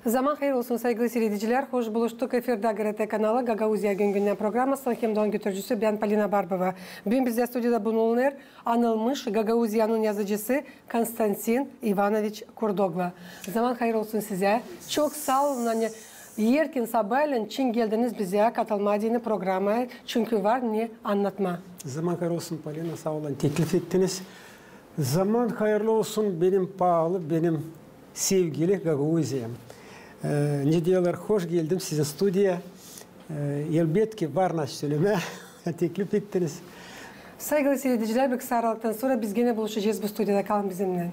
Zaman hayır olsun saygılı seyrediciler. Hoş buluştuk. Efirde GRT kanalı Gagauzya Güngünden programı. Hem götürücüsü ben Polina Barbova. Bugün bizde stüdyoda bulunur anılmış Gagauzya'nın yazıcısı Konstantin Ivanoviç Kurdogla. Zaman hayır olsun size. Çok sağ olun. Yerkin sabahleyin için geldiniz bize katılmadığını programa. Çünkü var ne anlatma. Zaman hayırlı olsun Polina, sağ olun. Teklif ettiniz. Zaman hayırlı olsun benim pahalı, benim sevgili Gagauzya'm. Ne diyorlar, hoş geldim size stüdyoya. Elbette var naş söyleme. Teklif ettiniz. Saygılı seyrediciler, bir kısa aralıktan sonra biz gene buluşacağız bu stüdyoda. Kalın bizimle.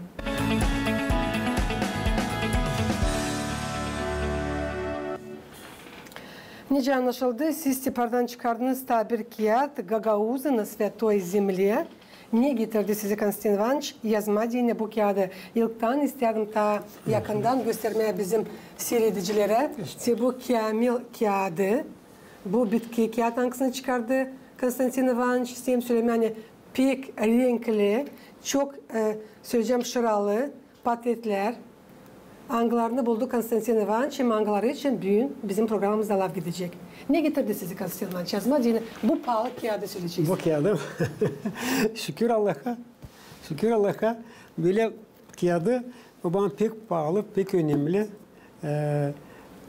Nece anlaşıldı? Siz Stipar'dan çıkardığınız tabir kağıt Gagauz'un Svetoy Zemlye. Ne getirdi size Konstantin Ivanoviç? Yazma diyene bu kağıdı. İlkten istedim ta yakından göstermeye bizim seyredicilere. İşte bu Kamil kağıdı. Bu bitki kağıt hangisini çıkardı Konstantin Ivanoviç? İsteyim söylemeye hani pek renkli, çok söyleyeceğim şıralı patetler. Anglarını buldu Konstantin Ivanoviç. Angları için bugün bizim programımızda laf gidecek. Ne getirdi sizi Konstantin Ivanoviç? Yazma diyene bu pahalı kağıdı söyleyeceksiniz. Bu kağıdım. Şükür Allah'a. Şükür Allah'a. Böyle kağıdı o bana pek pahalı, pek önemli.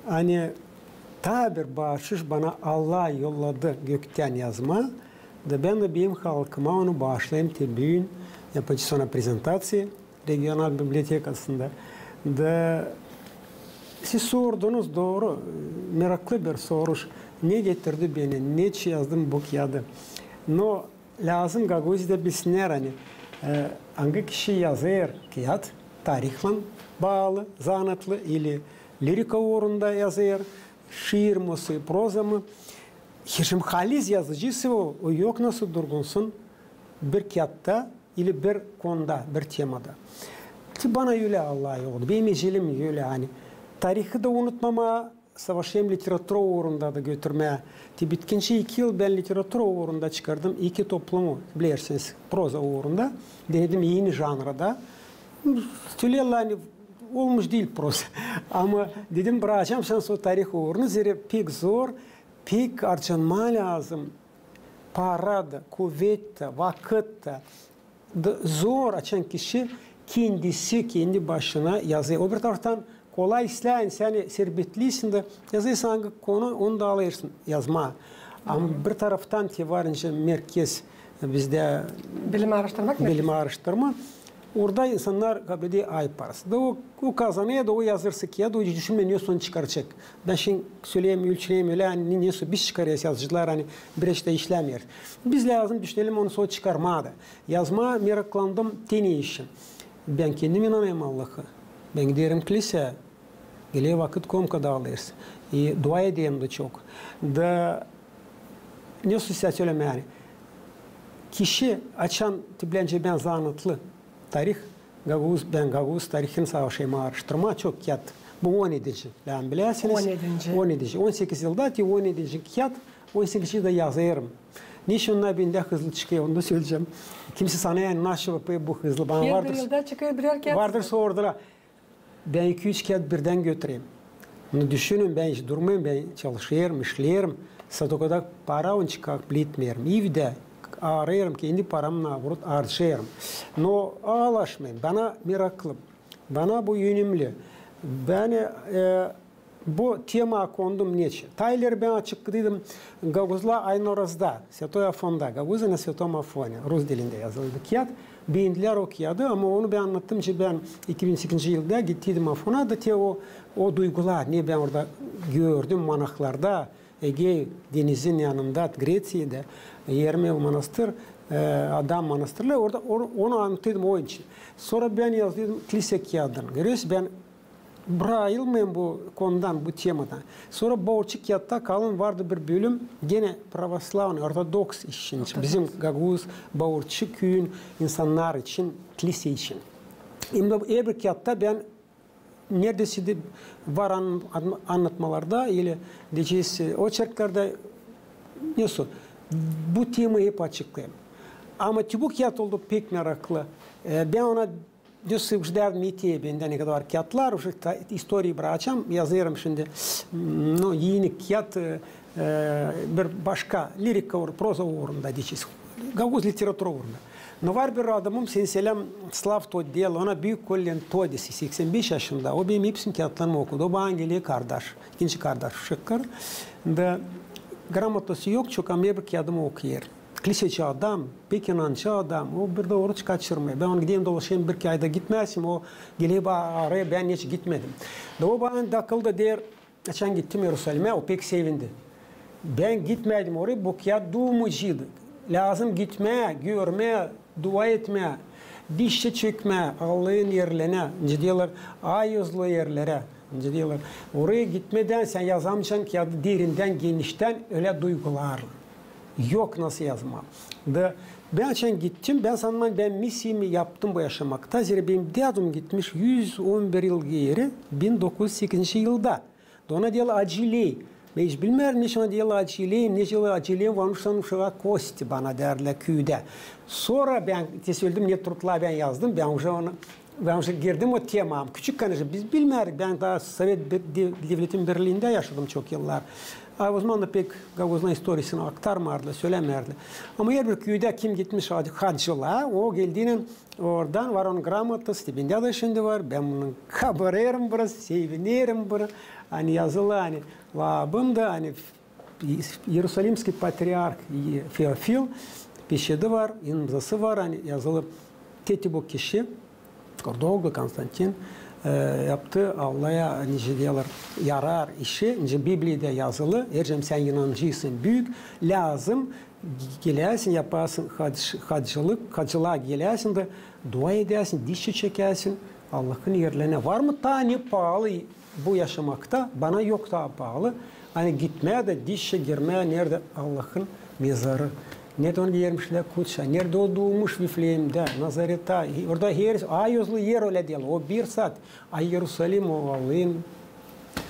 Hani ta bir bağışış bana Allah yolladı gökten yazma. Da ben de benim halkıma onu bağışlayayım ki bugün yapacağız sonra prezentasyonu regional bibliotekasında. Da siz sordunuz doğru, meraklı bir soruş. Ne getirdi beni, ne yazdım bu kağıdı? No, lazım Gagauz'da bilsinler hani. Hangi kişi yazar kağıt, tarihle bağlı, zanatlı ili lirika uğrunda yazar, şiir mi, proza mı? Şimdi haliz yazıcısı o yok nasıl durgunsun bir kağıtta ili bir konuda, bir temada. Bana öyle Allah yoldu. Benim ecelim öyle hani. Tarihi de unutmama, savaşım literatüre uğrunda da götürmeye. Bitkince 2 yıl ben literatüre uğrunda çıkardım. 2 toplumu bilirsiniz proza uğrunda. Dedim yeni janrada. Söylüyorlar hani olmuş değil proza. Ama dedim bırakacağım sen o tarih uğruna. Zira pek zor, pek harcanma lazım. Para da, kuvvet de, vakit de. Zor açan kişi kendisi kendi başına yazıyor. Öbür taraftan kolay işleyin, sen serbetliysin de yazıyorsan hangi konu onu da alırsın yazma. Ama bir taraftan ki varınca merkez bizde bilim araştırma. Orada insanlar kabul ediyor ay parası. Da o kazanıyor da o yazırsa ki ya da o düşünme ne son çıkaracak. Ben şimdi söyleyeyim, ölçüleyim öyle hani ne son biz çıkarıyoruz yazıcılar hani bir işte işlemiyor. Biz lazım düşünelim onu son çıkarmada. Yazma meraklandım teni işim. Ben kendim inanayım Allah'a. Ben giderim kiliseye. Geliyor vakit komkada alırız. Dua edeyim de çok. Da ne size söyleyeyim yani. Kişi açan tiplence ben zanatlı. Tarih, ben Gagauz tarihini savaşıyım araştırma çok kağıt. Bu 17. Yani bilirsiniz. 17. 18 yılda ki 17. kağıt 18 yılda yazarım. Niçin onlar bende hızlı çıkıyor onu da söyleyeceğim. Kimse sana yani nasıl bu hızlı bana vardır. Her yılda çıkıyor birer kağıt. Vardır sordular. Ben 2-3 kağıt birden götüreyim. Onu düşünün ben hiç durmayayım ben çalışıyorum, işlerim. Satıkada para onu çıkıp bilitmiyorum. Evde arıyorum kendi paramla vurup harcayarım. No ağlaşmayın. Bana meraklı. Bana bu önemli. Ben bu tema kondum neçe. Tayler ben açıkladım. Gagauzla aynı orada. Svetoy Afon'da. Gagauz'un na Svetom Afon'da. Rus dilinde yazıldı kağıt. Beyindiler okuyordu ama onu ben anlattım ki ben 2008 yılda gittim Afon'a da o duygular. Niye ben orada gördüm manaklarda. Ege denizin yanında Gresya'da Yermev Manastır, Adam Manastırlı orada onu anlattım o için. Sonra ben yazdım kilise kağıdını. Görüyorsunuz ben bırakılmayayım bu konudan, bu temadan. Sonra Bağırçık kağıtta kalın vardı bir bölüm gene pravoslavlı, ortodoks için. Bizim Gagauz Bağırçık köyün insanlar için, kilise için. Şimdi bir kağıtta ben neredeyse de var anlatmalarda ile diyeceğiz oçerklerde neyse bu temayı hep açıklayayım. Ama bu kağıt oldu pek meraklı. Ben ona Düzsüvçler miti bende ne kadar kağıtlar, o istoriyi bırakacağım, yazıyorum şimdi. No, yeni kağıt bir başka lirik proza uğrunda diyeceğiz. Gavuz literatürü uğrunda. No var bir adamım, senselem Slav Todel, ona büyük kollen Todesi, 85 yaşında. O benim hepsini kağıtlarımı okudu. O bana geliyor kardeş, ikinci kardeş şıkkır. Da gramatası yok, çok ama bir kağıdımı okuyor. Liseci adam, pek inancı adam, o bir de oruç kaçırmıyor. Ben onu gideyim dolaşayım, bir ayda gitmezsim, o geliyor araya, ben hiç gitmedim. Da o bana takıldı der, geçen gittim Yerusalim'e, o pek sevindi. Ben gitmedim oraya, bu kağıt duymucuydu. Lazım gitmeye, görmeye, dua etmeye, dişçi çökmeye, Allah'ın yerlerine, ne diyorlar, ay yüzlü yerlere, ne diyorlar. Oraya gitmeden sen yazamayacaksın kağıdı derinden, genişten öyle duygularla. Yok nasıl yazmam. Da ben için gittim, ben sanmam ben misimi yaptım bu yaşamakta. Zira benim dedim gitmiş 111 yıl geri 1908 yılda. Da ona diyorlar aciley. Ben hiç bilmiyorum ne şuna diyorlar acileyim, ne diyorlar acileyim varmışsan uşağa kosti bana derler köyde. Sonra ben söyledim ne tutla ben yazdım, ben уже girdim o temam. Küçükken biz bilmiyoruz, ben daha Sovyet Devleti'nin Berlin'de yaşadım çok yıllar. O zaman da pek Gavuz'un historisini aktarmardı, söylemerdi. Ama her bir köyde kim gitmiş hacıla, o geldiğinde oradan var onun gramatası, bende de şimdi var. Ben bunun kabarırım burası, sevinirim burası. Hani yazılı, hani labım da, hani Yerusalimski patriark Feofil, peşede var, imzası var, hani yazılı teti bu kişi, Kordoglu Konstantin, yaptı Allah'a nice diyorlar yarar işi, nice Biblia'da yazılı. Ercem sen inancıysın büyük, lazım gelesin yaparsın hacılığa gelesin de dua edersin, dişi çekersin Allah'ın yerlerine. Var mı tane pahalı bu yaşamakta? Bana yok daha pahalı. Hani gitmeye de dişe girmeye nerede Allah'ın mezarı? Nerede onu yermişler Kudüs'e? Nerede o doğmuş Vifleem'de, Nazaret'te? Orada ay yüzlü yer öyle diyorlar. O bir saat. Ay Yerusalim o Allah'ın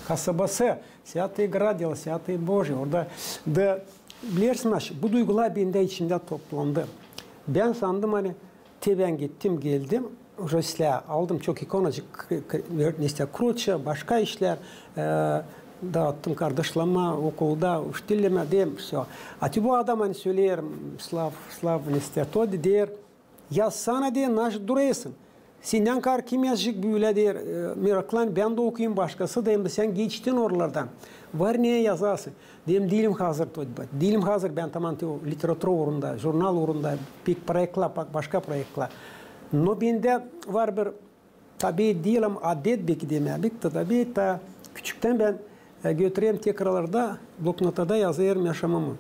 kasabası. Святый Grad diyorlar, Святый Božji. Orada da bilirsin bu duygular bende içinde toplandı. Ben sandım hani ben gittim geldim. Rösle aldım çok ekonomik işte Kruç'a, başka işler dağıttım kardeşlerime okulda uçtilleme diyeyim. A bu adam hani söylerim Slav Universiteti der ya sana der naş duruyorsun. Senden kar kim yazacak böyle der meraklan ben de okuyayım başkası diyeyim de sen geçtin oralardan. Var niye yazarsın? Diyeyim dilim hazır. Dilim hazır ben tamam literatür uğrunda, jurnal uğrunda pek proyektler, başka proyektler. No bende var bir tabi diyelim adet belki demedik de tabi ta küçükten ben götüreyim tekrarlarda bloknotada yazıyorum yaşamamı.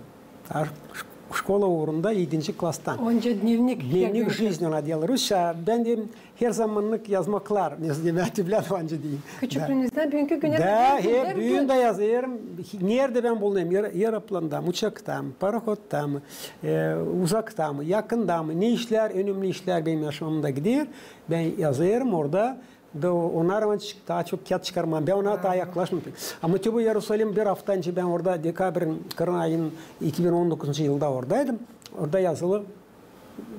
Şkola uğrunda 7. klastan. Önce dnevnik. Dnevnik жизни ona diyorlar. Rusça ben de her zamanlık yazmaklar. Ne diyeyim önce diyeyim. Küçüklüğünüzden bugünkü güne kadar. Bugün de yazıyorum. Nerede ben bulunuyorum? Aeroplan'da, uçakta mı, parakotta mı, uzakta mı, yakında mı, ne işler, önemli işler benim yaşamımda gidiyor. Ben yazıyorum orada. Onlar daha çok kağıt çıkarmam. Ben ona daha yaklaşmadım. Ama tabi Yerusalim bir hafta önce ben orada Dekabr'ın, Kırın ayının 2019 yılda oradaydım. Orada yazılı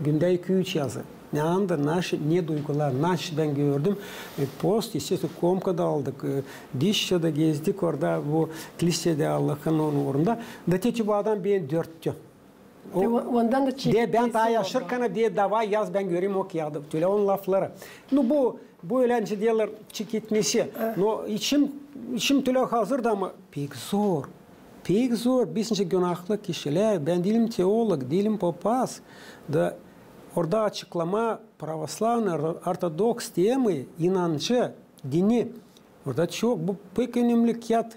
günde 2-3 yazı. Ne anda, ne duygular, ben gördüm. Post, işte Komka'da aldık, Dişçe'de gezdik orada, bu kilisede Allah'ın onun uğrunda. Da teti bu adam beni dörttü. Ondan da çekti. Ben daha yaşırken diye dava yaz ben göreyim o kağıdı. Öyle onun lafları. Bu öğlenci diyorlar çekitmesi. No, içim tüle hazır da ama pek zor. Pek zor. Bizce günahlı kişiler. Ben değilim teolog, değilim papaz. Da orada açıklama pravoslavlı, ortodoks temi, inancı, dini. Orada çok bu pek önemli kağıt.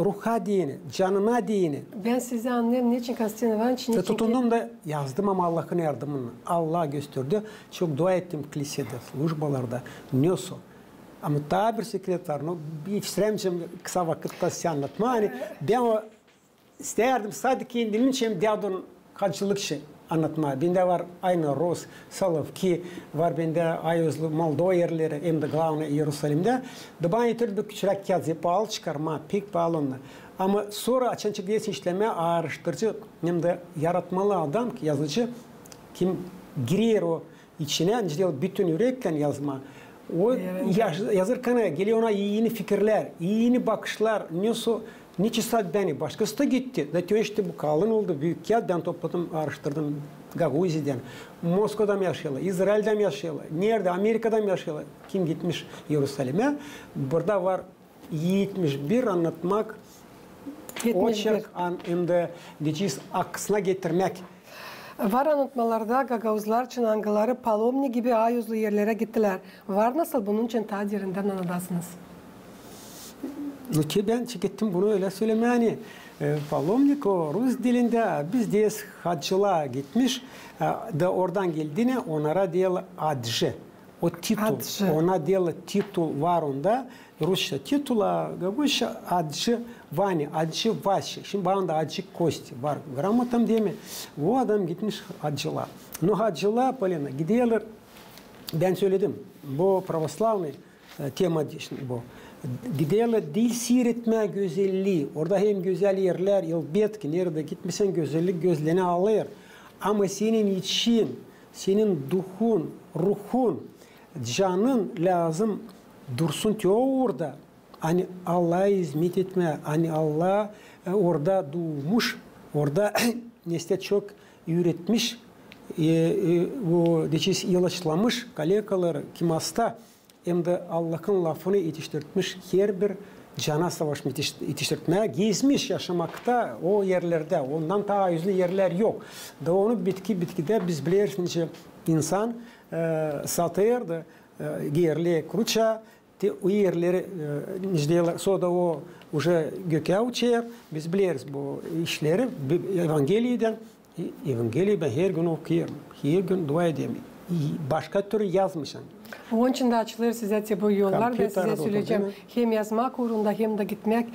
Ruha dini, canına dini. Ben sizi anlayayım. Niçin Konstantin Ivanoviç? Tutundum da yazdım ama Allah'ın yardımını. Allah gösterdi. Çok dua ettim kilisede, службаларда. Nöso. Ama daha bir sekreter, bir ekstremcim kısa vakitte size anlatma. Hani ben o isterdim sadece kendimin için diyordum kaçılık şey anlatma. Bende var aynı Ros, Salov ki var bende ayızlı Moldova yerleri hem de glavne Yerusalim'de. Da bana yeterli küçük kağıt pahalı çıkarma, pek pahalı onlar. Ama sonra açınca diyesin işleme araştırıcı hem de yaratmalı adam ki yazıcı kim giriyor o içine bütün yürekten yazma. O yazırken geliyor ona yeni fikirler, yeni bakışlar. Ne çizsat beni, başkası da gitti. Da işte bu kalın oldu, büyük kağıt ben topladım, araştırdım. Gagavuzya'dan, Moskova'da mı yaşıyorlar, İsrail'de mi yaşıyorlar, nerede, Amerika'da mı yaşıyorlar, kim gitmiş Yeruşalim'e. Burada var 71 anlatmak, oçak hem de aksına getirmek. Var anlatmalarda Gagavuzlar, Çınangıları, Palomni gibi ayuzlu yerlere gittiler. Var nasıl bunun için ta yerinden anladasınız? Ki ben gittim bunu öyle söylemeyeni. Palomniko Rus dilinde biz diye hacılığa gitmiş da oradan geldiğine onlara diyorlar adjı. O titul, ona diyorlar titul var onda. Rusça titula, Gaguşa adjı vani, adjı vaşı. Şimdi bana da adjı kosti var. Grammatam değil mi? O adam gitmiş hacılığa. No hacılığa Polina gidiyorlar. Ben söyledim. Bu pravoslavlı tema bu. Gidiyorlar dil seyretme güzelliği. Orada hem güzel yerler, elbet ki nerede gitmesen güzellik gözlerine alır. Ama senin için, senin duhun, ruhun, canın lazım dursun ki orada. Hani Allah'a hizmet etme, hani Allah orada doğmuş, orada işte çok üretmiş, ilaçlamış kalekaları kim hasta. Hem de Allah'ın lafını yetiştirmiş, her bir cana savaşmış, yetiştirmeye gezmiş yaşamakta o yerlerde. Ondan daha yüzlü yerler yok. Da onu bitkide biz biliyoruz ki insan satır da yerli kurça, o yerleri sonra o уже göke uçer. Biz biliyoruz bu işleri Evangeliyeden her gün okuyorum, her gün dua ediyorum. Başka türlü yazmışım. Onun için de açılır size bu yollar. Ben size söyleyeceğim. Hem yazmak uğrunda hem de gitmek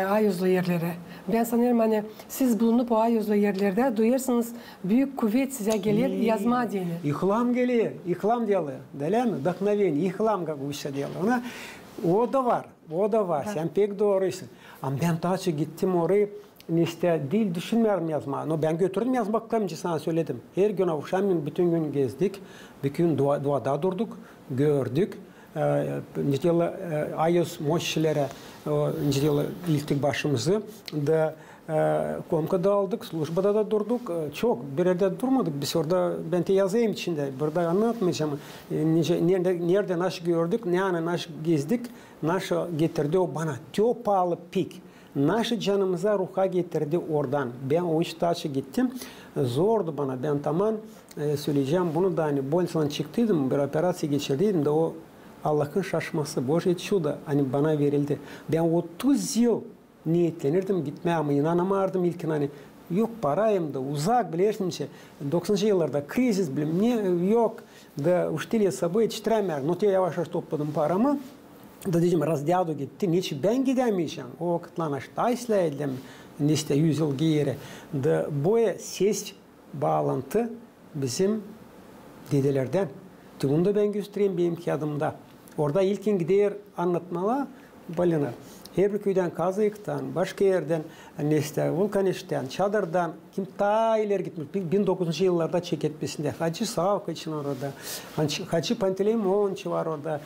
ayuzlu yerlere. Ben sanırım hani siz bulunup o ayuzlu yerlerde duyarsınız büyük kuvvet size gelir yazma diyeni. İhlam geliyor. İhlam diyorlar. Değil mi? Вдохновение. İhlam Gaguşa diyorlar. Ona o da var. O da var. Sen pek doğrusun. Ama ben daha çok gittim oraya. İşte dil düşünmüyorum yazma. No, ben götürdüm yazmaktan önce sana söyledim. Her gün akşam bütün gün gezdik. Bir gün duada durduk, gördük. Ayos moşilere iltik başımızı da komkada aldık, slujbada da durduk. Çok bir yerde durmadık. Biz orada ben de yazayım içinde. Burada anlatmayacağım. Nerede naş gördük, ne naş gezdik, naş getirdi o bana. Çok pahalı pik. Naşı canımıza ruha getirdi oradan. Ben o iştaşı gittim. Zordu bana. Ben tamam söyleyeceğim. Bunu da hani Bolson'dan çıktıydım. Bir operasyon geçirdiydim de o Allah'ın şaşması. Boş çuda hani bana verildi. Ben 30 yıl niyetlenirdim gitmeye ama inanamadım ilkin hani. Yok parayım da uzak biliyorsun ki 90'lı yıllarda kriz yok da uştiliye sabı yetiştiremiyor. No ya yavaş yavaş topladım paramı. Da dedim razdyadı gitti. Niçin ben gidemeyeceğim? O vakitler aştayla edildim. İşte 100 yıl geri. Da bu ses bağlantı bizim dedelerden. Bunu da ben göstereyim benim kağıdımda. Orada ilkin gider anlatmalar balına. Her bir köyden Kazıyık'tan, başka yerden, işte Vulkaniş'ten, Çadır'dan kim ta ileri gitmiş. 1900 yıllarda çeketmesinde. Hacı Savka için orada. Hacı Panteleimonov'un var orada.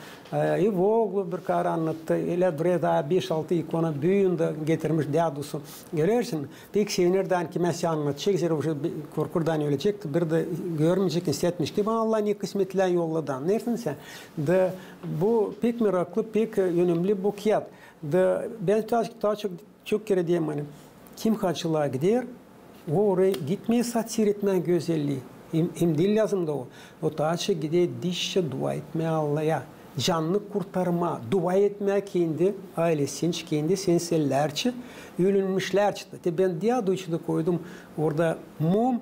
İvoglu bir kar anlattı. Öyle buraya daha 5-6 ikona büyüğünde getirmiş deadusu. Görüyorsun. Pek sevinirden ki mesela anlatacak. Zira korkurdan ölecek. Bir de görmeyecek, hissetmiş ki bana Allah ne kısmetlen yolladan. Nersin sen? Bu pek meraklı, pek önemli bu kağıt. Ben daha çok kere diyeyim hani kim hacılığa gider o oraya gitmeyi satsir etme güzelliği. Hem dil lazım da o. O daha çok gider dişçe dua etmeye Allah'a. Canlı kurtarma, dua etmeye kendi ailesini, kendi sensellerçe, ölünmüşlerçe. Ben diyadoçu koydum orada mum,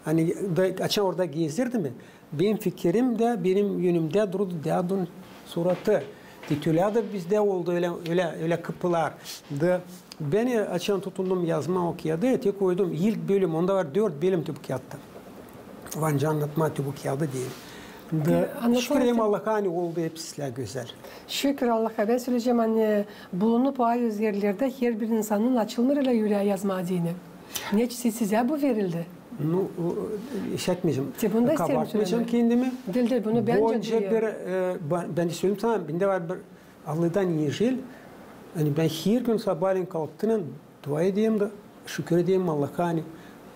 hani açan orada gezdirdi mi? Benim fikrim de benim yönümde durdu diyadon suratı. Titülyada bizde oldu öyle kapılar. Beni açan tutundum yazma okuyadı. Tek koydum ilk bölüm. Onda var 4 bölüm bu kağıtta. Vanca anlatma bu kağıdı değil. Şükür ederim Allah'a hani oldu hepsi güzel. Şükür Allah'a. Ben söyleyeceğim hani bulunup o yerlerde her bir insanın açılımıyla yüreğe yazma dini. Ne size bu verildi? Ну, şekmeyeceğim. Bunda isterim Kabartmayacağım kendimi. Değil, bunu bence Bonca duyuyor. ben de söyleyeyim sana, bende var bir Allah'tan yiyecek. Yani ben her gün sabahleyin kalktığımda dua edeyim de şükür edeyim Allah'a. Hani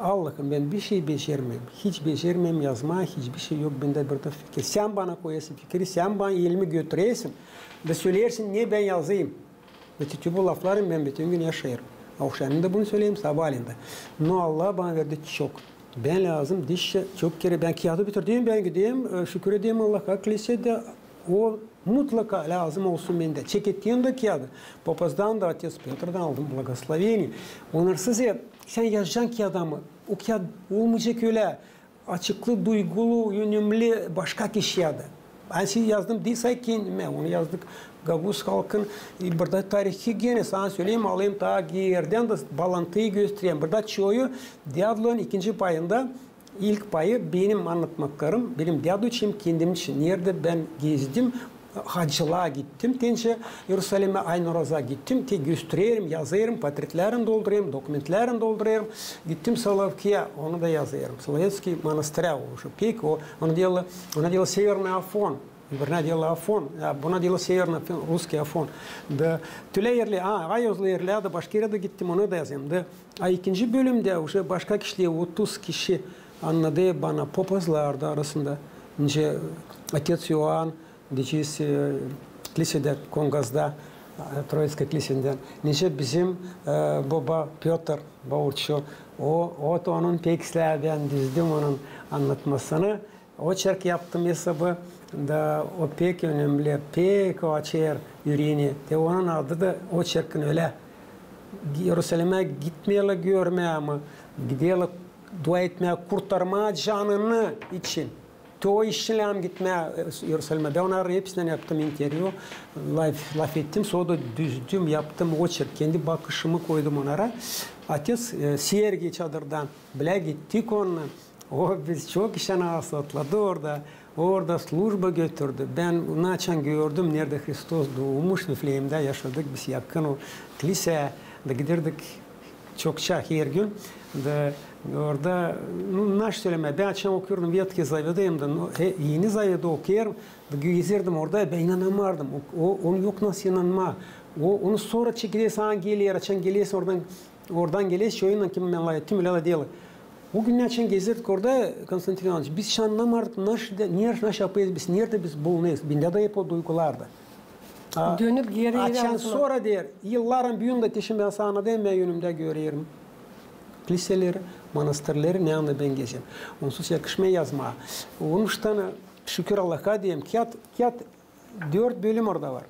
Allah'ım ben bir şey becermem. Hiç becermem yazma, hiçbir şey yok bende burada fikir. Sen bana koyasın fikri, sen bana elimi götüresin. Ve söylersin niye ben yazayım. Ve bu laflarım ben bütün gün yaşayırım. Akşamında bunu söyleyeyim, sabahleyin de. No Allah bana verdi çok. Ben lazım, dişe çok kere ben kağıdı bitirdim, ben gideyim, şükür edeyim Allah'a. Kilisede o mutlaka lazım olsun bende. Çek ettiğim de kağıdı. Papazdan da, Отец Petr'dan aldım благословение. Onarsız ya, sen yazacaksın ki adamı. O kağıt olmayacak öyle açıklı, duygulu, yönümlü başka kişiye de. Ben şey yazdım değilse kendime, onu yazdık. Gaguz halkın burada tarihi gene sana söyleyeyim alayım ta yerden de bağlantıyı göstereyim. Burada çoğu Diablo'nun ikinci payında ilk payı benim anlatmaklarım, benim Diablo için kendim için. Nerede ben gezdim, hacılığa gittim. Tence Yerusalim'e Aynoraz'a gittim. Te gösteririm, yazarım, portretlerini doldurayım, dokumentlerini doldurayım. Gittim Solovki'ye, onu da yazarım. Solovецкий монастыря уже pek o. Ona diyorlar Северный Афон. Вернее, дело Афон, buna diyorlar Северный Русский Афон. Da tüle yerli, Ayozlu yerli, da başka yere de gittim, onu da yazayım. Da ikinci bölümde уже başka kişiye 30 kişi anladı bana papazlar arasında. Önce Отец Ioan, diyeceğiz kilisede, Kongaz'da, Troyska kilisesinden. Nice bizim baba Piotr Bavurçu, o da onun pek ben dizdim onun anlatmasını. O çerk yaptım hesabı da o pek önemli, pek o açar yüreğini. De onun adı da o çerkin öyle. Yerusalim'e gitmeye görmeye ama gideyle dua etmeye, kurtarma canını için. To işlem gitmeye Yerusalim'e. Ben onların hepsinden yaptım interview, laf ettim. Sonra da düzdüm, yaptım o çerk. Kendi bakışımı koydum onlara. Отец Sergi çadırdan bile gittik onunla. O biz çok işten asatladı orada. Orada slujba götürdü. Ben onu açan gördüm. Nerede Hristos doğmuş. Vifleye'mde yaşadık. Biz yakın o kiliseye de giderdik çokça her gün. De orada naş söyleme. Ben açan okuyorum. Ветхий Завет'im de yeni Zavet'i okuyorum. Gezerdim orada. Ben inanamadım. Onu yok nasıl inanma. Onu sonra çekileye sana geliyor. Açan geliyse oradan geliyse şöyle kim ben layettim öyle diyor. O gün için gezirdik orada Konstantin Ivanoviç. Biz şu anlamadık, naş yapıyız biz, nerede biz bulunuyuz? Bende de hep o duygulardı. Dönüp geri açan sonra der, yılların büyüğünde teşim ben sana da ben yönümde görüyorum. Kiliseleri, manastırları ne anda ben gezeyim. Onsuz yakışmaya yazma. Onun için şükür Allah'a diyeyim. Kağıt 4 bölüm orada var.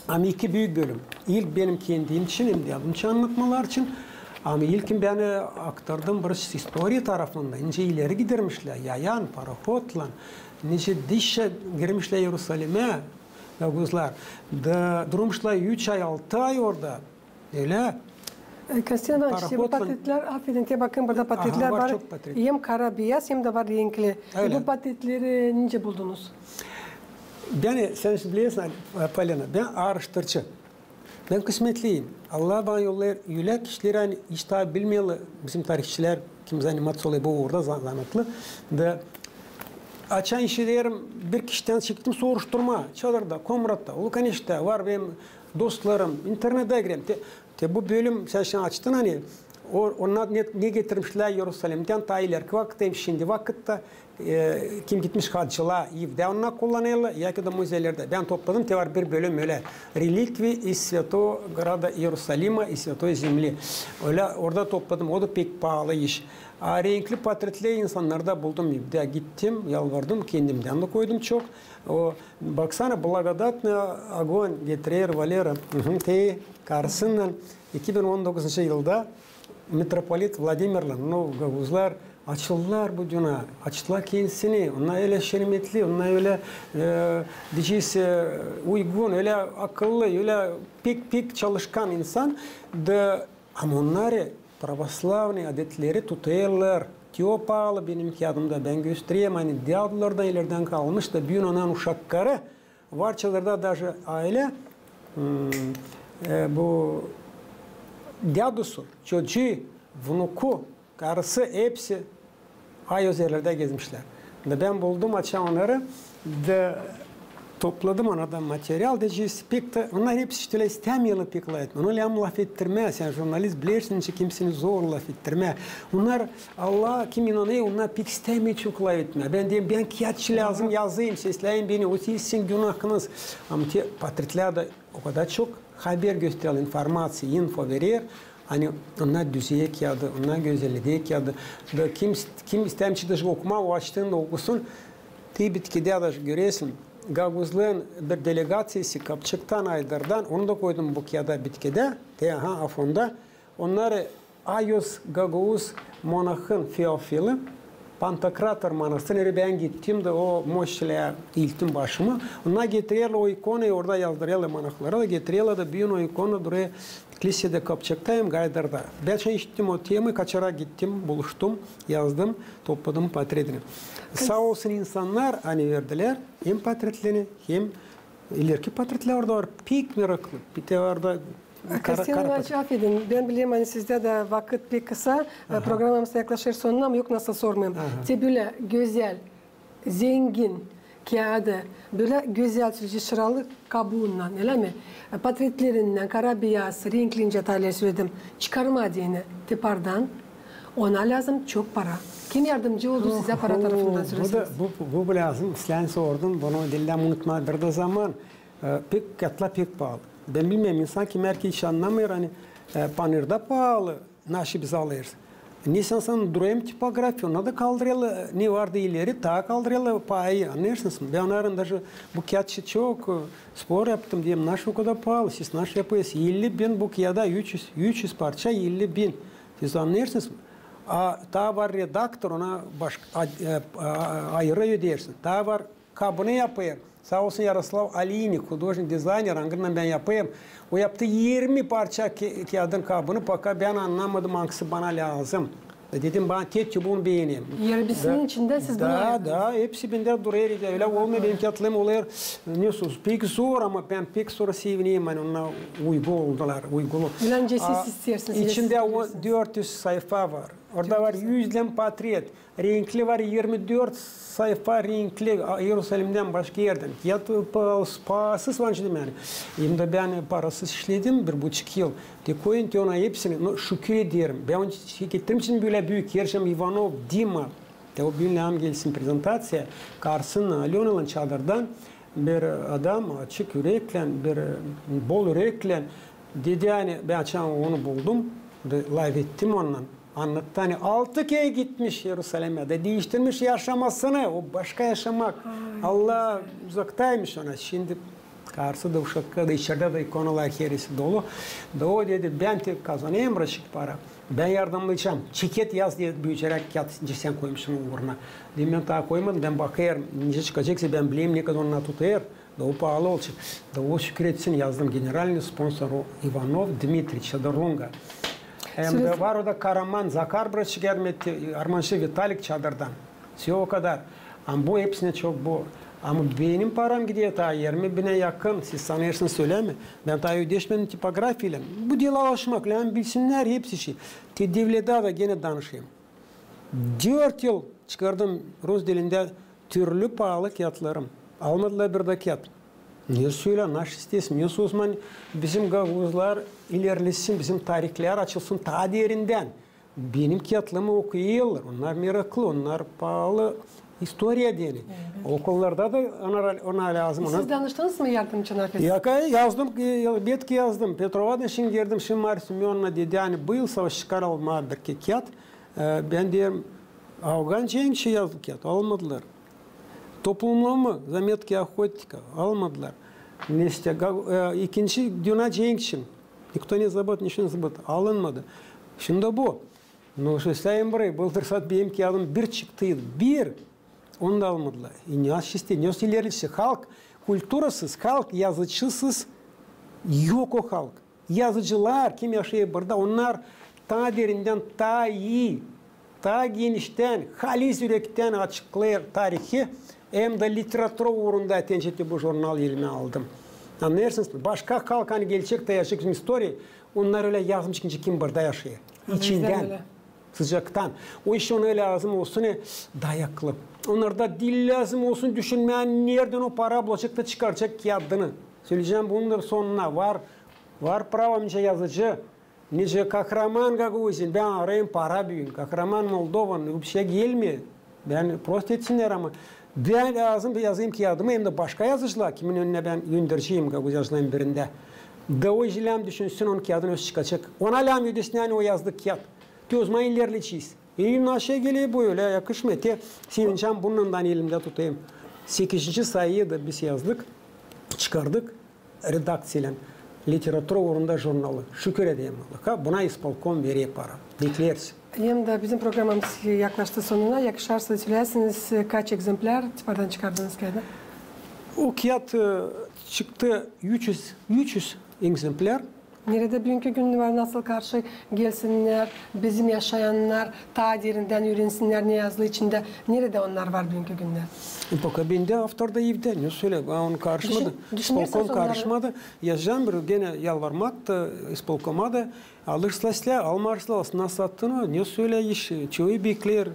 Ama 2 büyük bölüm. İlk benim kendim için hem de adım için anlatmalar için. Ama ilkin beni aktardım bir histori tarafında. İnce ileri gidermişler. Yayan, parahodla. Nice dişe girmişler Yerusalim'e. Gaguzlar. Durmuşlar 3 ay, 6 ay orada. Öyle. Konstantin Ivanoviç, bu patetler, affedin, bakın burada patetler var. Hem kara beyaz hem de var renkli. Bu patetleri nice buldunuz? Sen biliyorsun Polina, ben araştırıcı. Ben kısmetliyim. Allah bana yollar, yüle kişileri hani işte bilmeyeli bizim tarihçiler kim animasyonu bu orada zanatlı. Da açan işlerim bir kişiden çektim soruşturma. Çadırda, Komrat'ta, Lukaniş'te var benim dostlarım. İnternete gireyim. Bu bölüm sen şimdi açtın hani onlar ne getirmişler Yerusalim'den ta ileriki vakitte şimdi vakitte kim gitmiş hacılığa evde onlar kullanıyorlar ya da müzelerde. Ben topladım te var bir bölüm öyle. Relikvi iz Svятого Grada Yerusalima iz Svятой Земли. Öyle orada topladım. O da pek pahalı iş. Renkli portretli insanlarda buldum evde. Gittim, yalvardım. Kendimden de koydum çok. O baksana благодатный огонь getirir Valera. Te karşısından 2019 yılda Metropolit Vladimir'le Gaguzlar açıldılar bu dünya. Açtılar kendisini. Onlar öyle şermetli, onlar öyle diyeceğiz uygun, öyle akıllı, öyle pek çalışkan insan. Ama onları pravoslavni adetleri tutuyorlar. Teo pahalı benim kağıdımda ben göstereyim. Hani Diablo'lardan ileriden kalmış da büyün onun uşakları. Varçalarda даже aile bu Diadosu, çocuğu, vnuku, karısı hepsi Ayöz yerlerde gezmişler. Ben buldum açan onları da topladım onadan materyal da spekte onlar hepsi işte istemiyorlar pekla etme. Onu laf ettirme. Sen jurnalist bilirsin ki kimsini zor laf ettirme. Onlar Allah kim inanıyor onlar pek istemiyor çok laf etme. Ben diyeyim ben kiyatçı lazım yazayım sesleyin beni o sizin günahınız. Ama patriotlar da o kadar çok haber gösteriyor, informasyonu, info verir. Hani onlar düzeye kağıdı, onlar güzelliğe kağıdı. Kim istemçi de okuma o açtığında okusun. Bitkide de görüyorsun. Gaguzluğun bir delegasyası Kapçık'tan Aydar'dan onu da koydum bu kağıda bitkide. Afonda. Onları Ayos Gaguz monahın Feofili Pantokrator manastırına ben gittim de o moşleye iltim başımı. Onlar getiriyorlar o ikonu orada yazdırıyorlar monahlara da getiriyorlar da bir o ikonu duraya kilisede Kapçık'tayım Gaydar'da. Ben işittim o temi kaçara gittim buluştum yazdım topladım portretini. Sağ olsun insanlar hani verdiler hem portretlerini hem ileriki portretler orada var pek meraklı. Bir de orada Kristina affedin. Ben biliyorum hani sizde de vakit pek kısa. Programımız yaklaşır sonuna ama yok nasıl sormayayım. Böyle güzel, zengin kağıdı, böyle güzel şıralı kabuğundan, öyle mi? Portretlerinden, kara beyaz, renkli detaylar söyledim. Çıkarmadığını tipardan ona lazım çok para. Kim yardımcı oldu size para tarafından söylesiniz? Bu lazım. Sen sordun. Bunu dilden unutma. Bir de zaman pek katla pek pahalı. Ben bilmiyorum insan ki merkez hiç anlamıyor. Hani panirde pahalı. Naşı biz alırız. Nisan durayım tipografi. Ona da kaldırıyorlar. Ne vardı ileri? Ta kaldırıyorlar payı. Anlıyorsunuz mu? Ben onların da bu kağıtçı çok spor yaptım diyeyim. Naş o kadar pahalı. Siz naş yapıyorsunuz. 50 bin bu kağıda 300 parça 50 bin. Siz anlıyorsunuz mu? Daha var redaktör ona ayrı ödersin. Daha var kabını yapayım. Sağ olsun Yaroslav Aliyni, hudожник, dizayner, angırından ben yapayım. O yaptı 20 parça kağıdın kabını fakat ben anlamadım hangisi bana lazım. Dedim bana tek çubuğunu beğeneyim. Yerbisinin içinde siz bunu ayırdınız. Da hepsi bende duruyor. Öyle olmuyor benim kağıtlarım oluyor. Neyse pek zor ama ben pek sonra sevineyim. Yani ona uygun oldular. Uygulu. Bence siz istersiniz. İçinde 400 sayfa var. Orada var 100'den patriot. Renkli var 24 sayfa renkli. Yerusalim'den başka yerden. Ya parasız var dedim yani. Hem de ben parasız işledim 1,5 yıl. De koyun ki ona hepsini şükür ederim. Ben onu getirdim için böyle büyük Yerşem Ivanov, Dima. De o günle gelsin prezentasyaya. Karşısına Alyona'nın çadırdan bir adam açık yürekle, bir bol yürekle dedi yani ben onu buldum. Live ettim onunla. Anlattı hani 6 kere gitmiş Yerusalim'e de değiştirmiş yaşamasını. O başka yaşamak. Allah uzaktaymış ona. Şimdi karşıda uşakta da içeride de ikonalar kerisi dolu. Da o dedi ben tek kazanayım bırakık para. Ben yardımlayacağım. Çiket yaz diye büyüterek kağıt sen koymuşsun uğruna. Dedim ben daha koymadım. Ben bakayım. Ne çıkacaksa ben bileyim ne kadar ona tutar. Da o pahalı olacak. Da o şükür etsin yazdım. Generalni sponsor Ivanov Dmitri Çadırlunga. Hem de var orada Karaman, Zakar bırakık gelmedi. Armanşı Vitalik çadırdan. O kadar. Ama bu hepsine çok bu. Ama benim param gidiyor ta 20 bine yakın. Siz sanıyorsunuz söyleme. Ben ta ödeşmedim tipografiyle. Bu dil alışmak. Yani bilsinler hepsi şey. Devlete de gene danışayım. 4 yıl çıkardım Rus dilinde türlü pahalı kağıtlarım. Almadılar bir de kağıt. Niye söyle, naş istesin. Niye Osman bizim Gaguzlar ilerlesin, bizim tarihler açılsın ta derinden. Benim kağıtlarımı okuyorlar. Onlar meraklı, onlar pahalı. Historia diyeni. Evet. Okullarda da ona lazım. Siz danıştınız mı yardımcı nefes? Yazdım, betki yazdım. Petrova'dan şimdi girdim, şimdi Marya Semyonovna dedi, yani bu yıl savaş çıkarılma bir kağıt. Ben diyorum, Afganca şey yazdık kağıt, almadılar. Toplumlu zametki охотника almadılar. Neyse, ikinci Dünya Cenk'in. Никто не забыт, ничего не забыт. Alınmadı. Şimdi bu. Ну, что ставим burayı. Bıldırsak benim kağıdım bir çıktıydı. Bir. Onu da almadılar. Ne şiste, ne ilerisi. Halk kültürasız, halk yazıcısız yok o halk. Yazıcılar kim yaşıyor burada? Onlar ta derinden, ta iyi, ta genişten, halis yürekten açıklayır tarihi. Hem de literatür uğrunda tenceti bu jurnal elime aldım. Anlarsınız mı? Başka halk hani gelecek de yaşayacak istoriya. Onlar öyle yazmış ki kim burada yaşıyor. İçinden. sıcaktan. O iş ona lazım olsun dayaklı. Onlarda dil lazım olsun düşünmeyen nereden o para bulacak da çıkaracak kağıdını. Söyleyeceğim bunun da sonuna var pravamca yazıcı. Nice kahraman Gaguzin ben arayayım para büyün. Kahraman Moldovan bir şey gelmiyor. Ben prost etsinler ama ben lazım yazayım kağıdımı hem de başka yazıcılar kimin önüne ben göndereceğim Gaguz yazıların birinde. Da o işlem düşünsün onun kağıdını öz çıkacak. Ona lam yüdesine yani o yazdık kağıt. Tözma ilerleyeceğiz. Benim aşağı geliyor böyle yakışmıyor. Sevinçem bundan elimde tutayım. 8. sayıyı da biz yazdık. Çıkardık. Redaksiyle. Literatür uğrunda jurnalı. Şükür edeyim Allah'a. Buna isполком veriyor para. Beklersin. Hem de bizim programımız yaklaştı sonuna. Yakışarsa söylersiniz kaç egzemplar tipardan çıkardınız kağıdı? O kağıt çıktı 300 egzemplar. Nerede bugünkü gün var, nasıl karşı gelsinler, bizim yaşayanlar ta derinden öğrensinler ne yazılı içinde. Nerede onlar var bugünkü günde? Poka bende avtorda evde. Ne söyle? Onu karşımadı. İsполком karşımadı. Yazacağım bir gene yalvarmaktı. İsполком'a da alırsa almarsa nasıl attığını ne söyle iş. Çoğu bekler.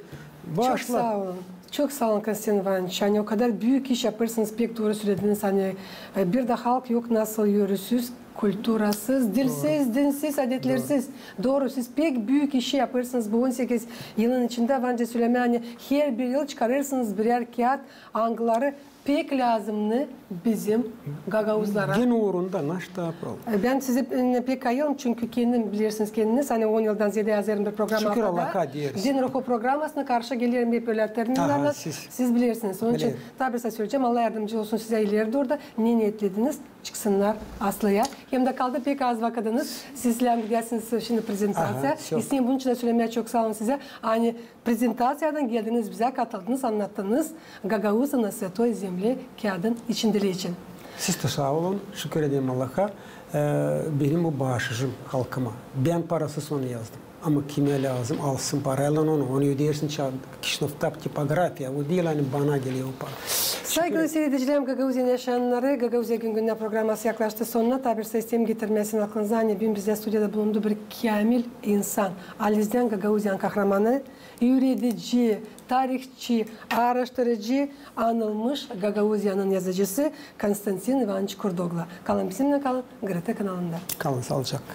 Başla. Çok sağ olun. Çok sağ olun Konstantin Ivanoviç. Hani o kadar büyük iş yaparsınız, pek doğru söylediniz. Hani bir de halk yok nasıl yürüsüz, kültürasız, dilsiz, dinsiz, adetlersiz. Doğru, siz pek büyük işi yaparsınız. Bu 18 yılın içinde bence söyleme hani her bir yıl çıkarırsınız birer kağıt angıları pek lazımlı bizim Gagauzlara. Gen uğrunda naşta yapalım. Ben size pek ayırım çünkü kendim bilirsiniz kendiniz. Hani 10 yıldan ziyade yazarım bir program Şükür haftada. Allah'a diyeriz. Din Ruhu programına karşı gelirim hep böyle terminlerle. Siz bilirsiniz. Onun için tabi size söyleyeceğim. Allah yardımcı olsun size ileride orada. Ne niyetlediniz? Çıksınlar Aslı'ya. Hem de kaldı pek az vakadınız. Sizler gidersiniz şimdi prezentasiya. İsteyin bunun için de söylemeye çok sağ olun size. Hani prezentasya'dan geldiniz bize katıldınız, anlattınız. Gagauz'un Svetoy Zemli kağıdın içindeliği için. Siz de sağ olun. Şükür edeyim Allah'a. Benim bu bağışıcım halkıma. Ben parasız onu yazdım. Ama kime lazım alsın parayla onu ödersin. Kişnoftap tipografiya. O değil hani bana geliyor o para. Saygılı seyredicilerim, Gagauz'un yaşayanları, Gagauzya Güngün'de programması yaklaştı sonuna. Tabir sistemi getirmesinin aklınıza hani bugün bize stüdyoda bulundu bir kamil insan. Alizden Gagauzyan kahramanı, üretici, tarihçi, araştırıcı, anılmış Gagauzya'nın yazıcısı Konstantin Ivanoviç Kurdoglu. Kalın bizimle kalın, GRT kanalında. Kalın sağlıcakla.